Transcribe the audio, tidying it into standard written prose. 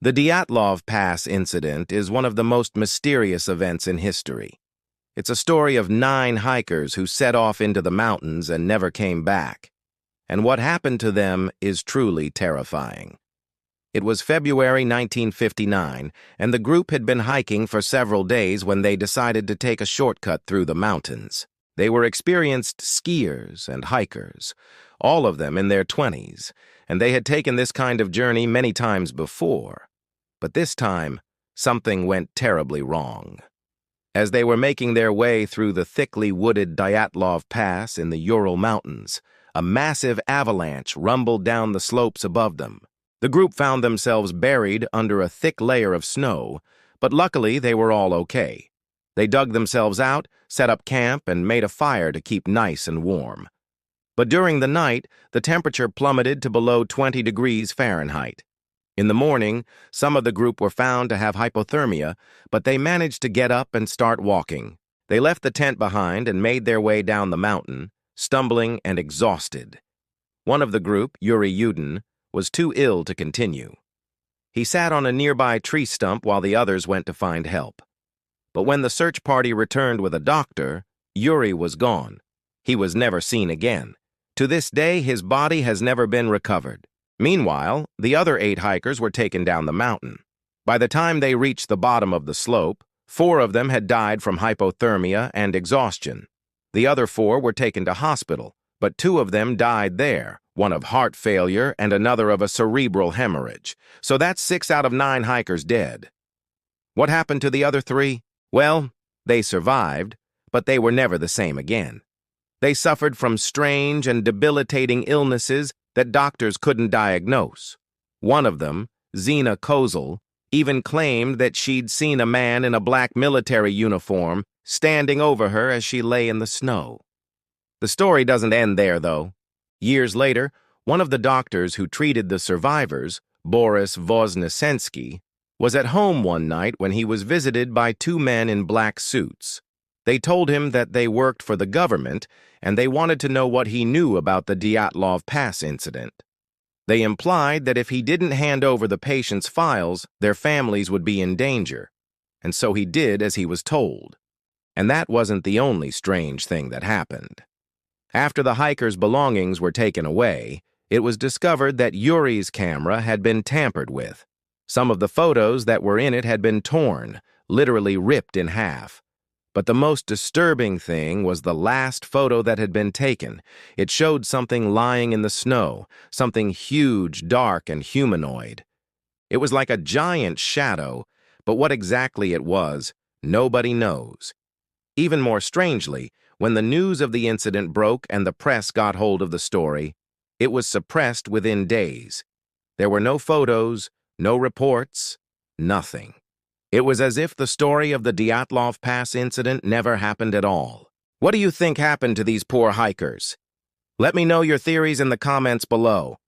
The Dyatlov Pass incident is one of the most mysterious events in history. It's a story of 9 hikers who set off into the mountains and never came back. And what happened to them is truly terrifying. It was February 1959, and the group had been hiking for several days when they decided to take a shortcut through the mountains. They were experienced skiers and hikers, all of them in their 20s, and they had taken this kind of journey many times before. But this time, something went terribly wrong. As they were making their way through the thickly wooded Dyatlov Pass in the Ural Mountains, a massive avalanche rumbled down the slopes above them. The group found themselves buried under a thick layer of snow, but luckily they were all okay. They dug themselves out, set up camp, and made a fire to keep nice and warm. But during the night, the temperature plummeted to below 20 degrees Fahrenheit. In the morning, some of the group were found to have hypothermia, but they managed to get up and start walking. They left the tent behind and made their way down the mountain, stumbling and exhausted. One of the group, Yuri, was too ill to continue. He sat on a nearby tree stump while the others went to find help. But when the search party returned with a doctor, Yuri was gone. He was never seen again. To this day, his body has never been recovered. Meanwhile, the other 8 hikers were taken down the mountain. By the time they reached the bottom of the slope, 4 of them had died from hypothermia and exhaustion. The other 4 were taken to hospital, but 2 of them died there, one of heart failure and another of a cerebral hemorrhage. So that's 6 out of 9 hikers dead. What happened to the other 3? Well, they survived, but they were never the same again. They suffered from strange and debilitating illnesses that doctors couldn't diagnose. One of them, Zina Kozel, even claimed that she'd seen a man in a black military uniform standing over her as she lay in the snow. The story doesn't end there, though. Years later, one of the doctors who treated the survivors, Boris Voznesensky, was at home one night when he was visited by 2 men in black suits. They told him that they worked for the government and they wanted to know what he knew about the Dyatlov Pass incident. They implied that if he didn't hand over the patient's files, their families would be in danger, and so he did as he was told. And that wasn't the only strange thing that happened. After the hikers' belongings were taken away, it was discovered that Yuri's camera had been tampered with. Some of the photos that were in it had been torn, literally ripped in half. But the most disturbing thing was the last photo that had been taken. It showed something lying in the snow, something huge, dark, and humanoid. It was like a giant shadow, but what exactly it was, nobody knows. Even more strangely, when the news of the incident broke and the press got hold of the story, it was suppressed within days. There were no photos, no reports, nothing. It was as if the story of the Dyatlov Pass incident never happened at all. What do you think happened to these poor hikers? Let me know your theories in the comments below.